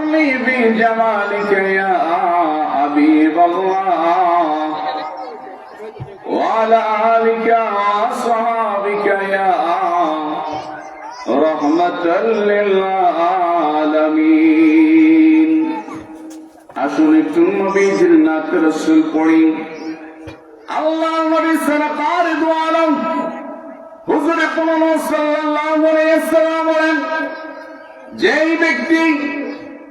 تغرني بجمالك يا حبيب الله وعلى آلك وأصحابك يا رحمة للعالمين আসুন একটু নবীজির নাত রাসূল পড়ি আল্লাহ নবী সরকার দু আলম হুজুর পাক সাল্লাল্লাহু আলাইহি ওয়াসাল্লাম বলেন যেই ব্যক্তি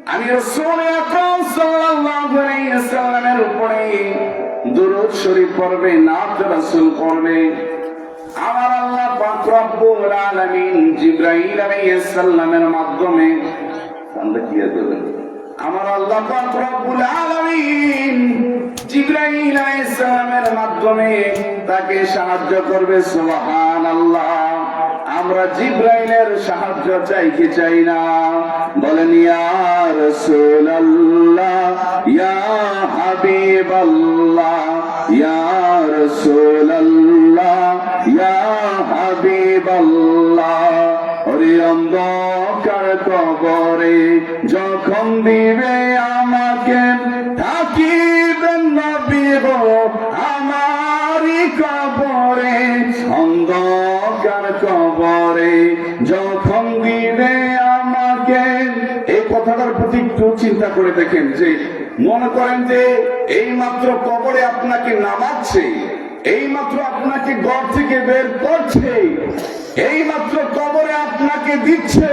আমি রাসূল আকরাম সাল্লাল্লাহু আলাইহি ওয়াসাল্লামের উপরে দুরূদ শরীফ পড়বে নাত রাসূল পড়বে আমার আল্লাহ পাক রব্বুল আলামিন জিবরাইল আলাইহিস সালামের মাধ্যমে বান্দাকিয়া দেবেন আমার আল্লাহ পাক রব্বুল আলামিন জিবরাইল আলাইহিস সালামের মাধ্যমে তাকে সাহায্য করবে সুবহানাল্লাহ আমরা জিবরাইলের সাহায্য চাই কি চাই না বলেন ইয়া রাসূলুল্লাহ ইয়া হাবিবাল্লাহ ইয়া রাসূলুল্লাহ ইয়া হাবিবাল্লাহ ওরে অন্ধকার কবরে যখন দিবে আমাকে থাকিবেন নবী গো আমারই কবরে অন্ধকার কবরে যখন দিবে আমাকে এই কথাটার প্রতি একটু চিন্তা করে দেখেন যে মনে করেন যে এই মাত্র কবরে আপনাকে নামাচ্ছে এই মাত্র আপনাকে ঘর থেকে বের করছে এই মাত্র কবরে আপনাকে দিচ্ছে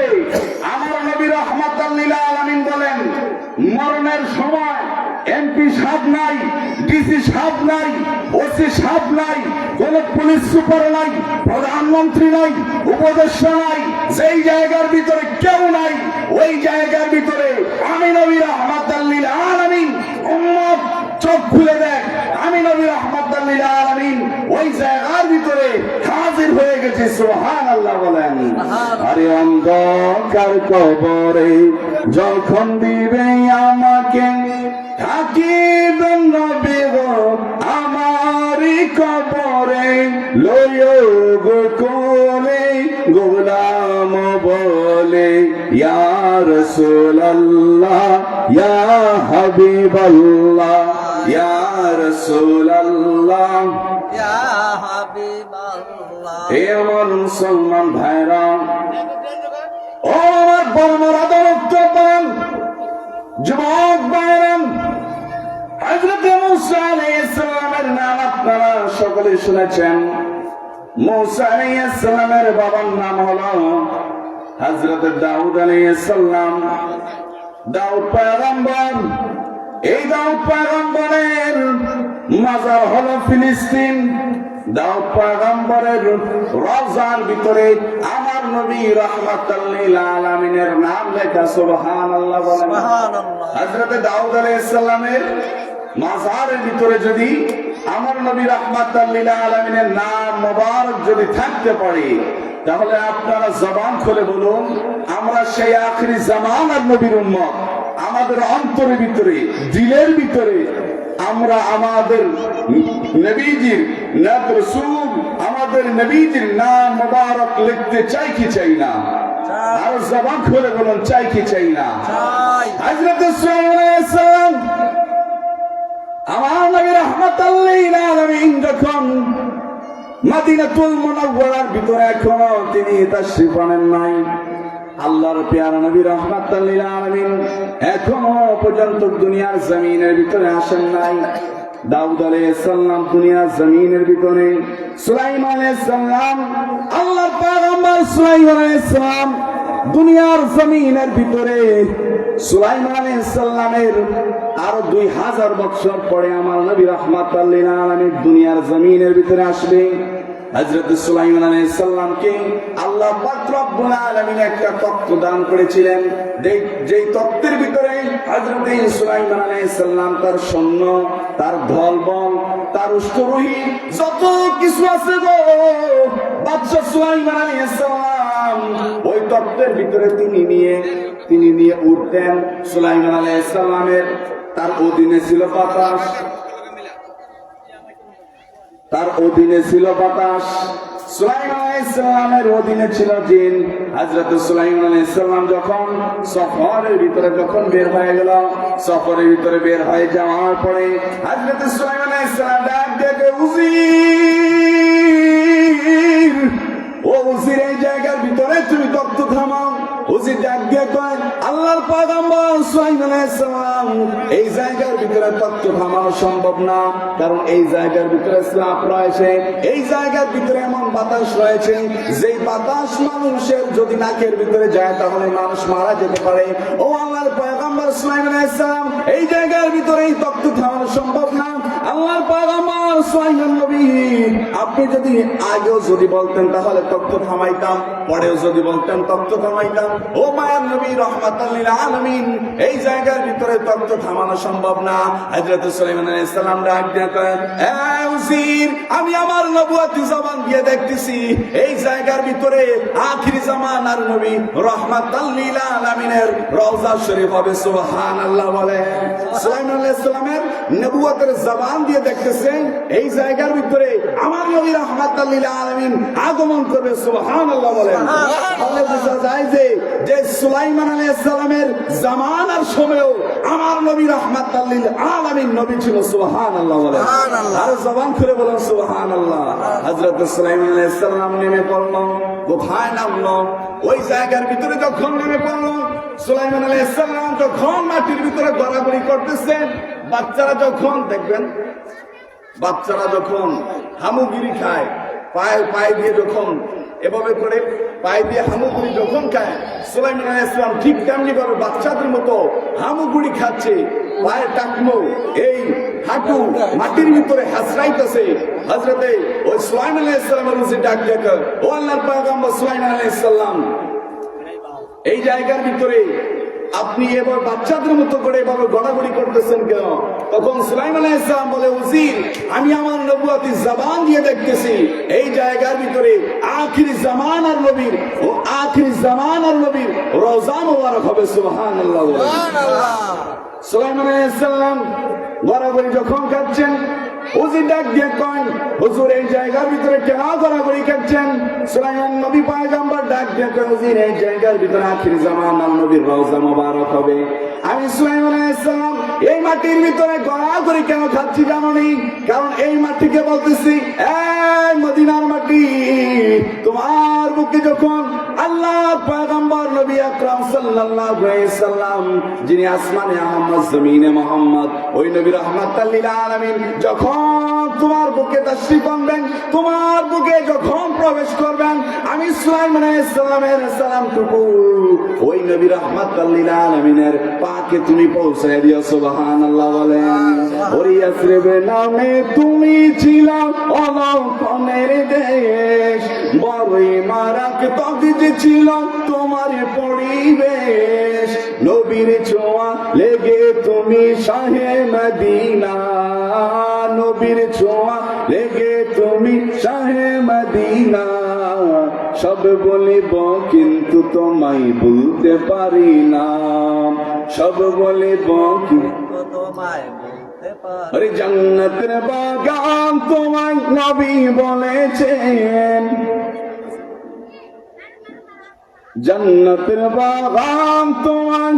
আমার নবী রাহমাতাল লিল আলামিন বলেন মরণের সময় এমপি সাহেব নাই ডিসি সাহেব নাই ওসি সাহেব নাই কোন পুলিশ সুপার নাই প্রধানমন্ত্রী নাই উপদেষ্টা নাই যেই জায়গার ভিতরে কেউ নাই ওই জায়গার ভিতরে আমি নবী রাহমাতাল লিল আলামিন উম্মত চোখ খুলে দেখ আমি নবী রাহমাতাল লিল আলামিন ওই জায়গার ভিতরে হাজির হয়ে গেছে সুবহানাল্লাহ বলেন আরে অন্ধকার কবরে যখন দিবে আমাকে থাকিবেন নবী গো আমারই কবরে লইও গো কোলে গোলাম বলে ইয়া রাসূলুল্লাহ ইয়া হাবিবাল্লাহ ইয়া রাসূলুল্লাহ ইয়া হাবিবাল্লাহ হে আমার মুসলমান ভাইরা ও আমার বড় আদরযুক্ত পান যুবক ভাইরা হযরত মুসা আলাইহিস সালামের নাম আপনারা সকলে শুনেছেন মুসা আলাইহিস সালামের বাবার নাম হলো হযরত দাউদ আলাইহিস সালাম দাউদ পয়গম্বর এই দাউদ পয়গম্বরের মাজার হলো ফিলিস্তিন দাউদ পয়গম্বরের রওজার ভিতরে আমার নবী রাহমাতাল লিল আলামিনের নাম লেখা সুবহানাল্লাহ বলেন সুবহানাল্লাহ হযরত দাউদ আলাইহিস সালামের মাজারের ভিতরে যদি আমার নবী রাহমাতাল লিল আলামিনের নাম মোবারক যদি থাকতে পারে তাহলে আপনারা জবান খুলে বলুন আমরা সেই আখিরি জামানার নবীর উম্মত আমাদের অন্তরের ভিতরে দিলের ভিতরে আমরা আমাদের নবীজির নাম রাসূল আমাদের নবীজির নাম মোবারক লিখতে চাই কি চাই না আর জবান খুলে বলুন চাই কি চাই না চাই হযরত সুলাইমান আলাইহিস সালাম আমার নবী রাহমাতাল লিল আলামিন যখন মদিনাতুল মুনাওয়ারার ভিতরে এখনো তিনি তাশরীফ আনেন নাই আল্লাহর পেয়ারা নবী রাহমাতাল লিল আলামিন এখনো পর্যন্ত দুনিয়ার জমিনের ভিতরে আসেন নাই দাউদ আলাইহিস সালাম দুনিয়ার জমিনের ভিতরে সুলাইমান আলাইহিস সালাম আল্লাহর পয়গম্বর সুলাইমান আলাইহিস সালাম দুনিয়ার জমিনের ভিতরে সুলাইমান আলাইহিস সালামের আরো 2000 বছর পরে আমার নবী রাহমাতাল লিল আলামিন দুনিয়ার জমিনের ভিতরে আসবে হযরত সুলাইমান আলাইহিস সালামকে আল্লাহ পাক রব্বুল আলামিন একটা তত্ত্ব দান করেছিলেন যেই তত্ত্বের ভিতরে হযরত সুলাইমান আলাইহিস সালাম তার সৈন্য তার দলবল তার উষ্ট্রোহী যত কিছু আছে গো বাদশা সুলাইমান আলাইহিস সালাম ওই তত্ত্বের ভিতরে তিনি নিয়ে উঠতেন সুলাইমান আলাইহিস সালামের তার অধীনে ছিল বাতাস সুলাইমান আলাইহিস সালামের অধীনে ছিল জিন। হযরত সুলাইমান আলাইহিস সালাম যখন সফরের ভিতরে যখন বের হয়ে গেল, সফরের ভিতরে বের হয়ে যাওয়ার পরে হযরত সুলাইমান আলাইহিস সালাম ডাক ডেকে উজির, ও উজির, এই জায়গার ভিতরে তুমি তত্ত্ব থামাও। উজির ডাক দিয়ে কয়, আল্লাহর পয়গম্বর সুলাইমান আলাইহিস সালাম, এই জায়গার ভিতরে তত্ত্ব থামানো সম্ভব না, কারণ এই জায়গার ভিতরে শ্বাস রয়েছে, এই জায়গার ভিতরে এমন বাতাস রয়েছে যেই বাতাস মানুষের যদি নাকের ভিতরে যায় তাহলে মানুষ মারা যেতে পারে। ও আল্লাহর পয়গম্বর সুলাইমান আলাইহিস সালাম, এই জায়গার ভিতরে এই তত্ত্ব থামানো সম্ভব না। আল্লাহর পয়গম্বর সুলাইমান নবী, আপনি যদি আগেও যদি বলতেন তাহলে তত্ত্ব থামাইতাম, পরেও যদি বলতেন তত্ত্ব থামাইতাম। ও মায়ার নবী রাহমাতাল লিল আলামিন, এই জায়গার ভিতরে তত্ত্ব থামানো সম্ভব না। হযরত সুলাইমান আলাইহিস সালাম ডাক দিয়ে করেন, এ উজির, আমি আমার নবুয়তি জবান দিয়ে দেখতেছি এই জায়গার ভিতরে আখির জামানার নবী রাহমাতাল লিল আলামিনের রওজা শরীফ হবে। সুবহানাল্লাহ বলে। সুলাইমান আলাইহিস সালামের নবুয়তের জবান দিয়ে দেখতেছেন এই জায়গার ভিতরে আমার নবী রাহমাতাল লিল আলামিন আগমন করবে। সুবহানাল্লাহ বলেন। তাহলে বোঝা যায় যে সুলাইমান আলাইহিস সালামের জামানার সময়ও আমার নবী রাহমাতাল লিল আলামিন নবী ছিল। সুবহানাল্লাহ বলেন। আর জবান খুলে বলেন সুবহানাল্লাহ। হযরত সুলাইমান আলাইহিস সালাম নেমে পড়ল। কোথায় নামলো? ওই জায়গার ভিতরে যখন নেমে পড়ল, সুলাইমান আলাইহিস সালাম যখন মাটির ভিতরে গড়াগড়ি করতেছেন, বাচ্চারা যখন দেখবেন, বাচ্চারা যখন হামুগিরি খায়, পায়ে দিয়ে যখন এভাবে করে পায়ে দিয়ে হামুগুড়ি যখন খায়, সুলাইমান আলাইহিস সালাম ঠিক তেমনি ভাবে বাচ্চাদের মতো হামুগুড়ি খাচ্ছে, পায়ের টাকনো এই হাঁটু মাটির ভিতরে হাসরাইতেছে। হযরতে ওই সুলাইমান আলাইহিস সালামের রুজি ডাক দেখে, ও আল্লাহর পয়গম্বর সুলাইমান আলাইহিস সালাম, এই জায়গার ভিতরে আপনি এবার বাচ্চাদের মতো করে এভাবে গড়াগড়ি করতেছেন কেন? তখন সুলাইমান আলাইহিস সালাম বলে, উজির, আমি আমার নবুয়তি জবান দিয়ে দেখতেছি এই জায়গার ভিতরে আখির জামানার নবীর ও আখির জামানার নবীর রওজা মোবারক হবে। সুবহানাল্লাহ। সুলাইমান আলাইহিস সালাম গড়াগড়ি যখন খাচ্ছেন, উজির ডাক দিয়ে কয়, হুজুর, এই জায়গার ভিতরে কেন গড়াগড়ি খাচ্ছেন? সুলাইমান নবী পয়গম্বর ডাক দিয়ে কয়, উজির, এই জায়গার ভিতরে আখির জামানার নবীর রওজা মোবারক হবে। আমি সুলাইমান আলাইহিস সালাম এই মাটির ভিতরে গড়াগড়ি কেন খাচ্ছি জানোনি? কারণ এই মাটিকে বলতেছি, এই মদিনার মাটি, তোমার বুকে যখন আল্লাহর পয়গম্বর নবী আকরাম সাল্লাল্লাহু আলাইহি সাল্লাম, যিনি আসমানে আহমদ জমিনে মুহাম্মদ, ওই নবী রাহমাতাল লিল আলামিন যখন তোমার বুকে তাশরীফ আনবেন, তোমার বুকে যখন প্রবেশ করবেন, আমি সুলাইমান আলাইহিস সালামের সালামটুকু ওই নবী রাহমাতাল লিল আলামিনের পাকে তুমি পৌঁছায় দিও। সুবহানাল্লাহ বলেন। ওরে ইয়াসরিব নামে তুমি ছিলা অলঙ্কনের দেশ, বড়ই মারাক তগিজ ছিল তোমার পরিবেশ, নবীর ছোঁয়া লেগে তুমি শাহে মদিনা, নবীর ছোঁয়া লেগে তুমি শাহে মদিনা, সব বলিব কিন্তু তোমায় বলতে পারি না, সব বলিব কিন্তু তোমায় বলতে পারি। আরে জান্নাতের বাগান তোমায় নবী বলেছেন, জান্নাতের বাগান তোমায়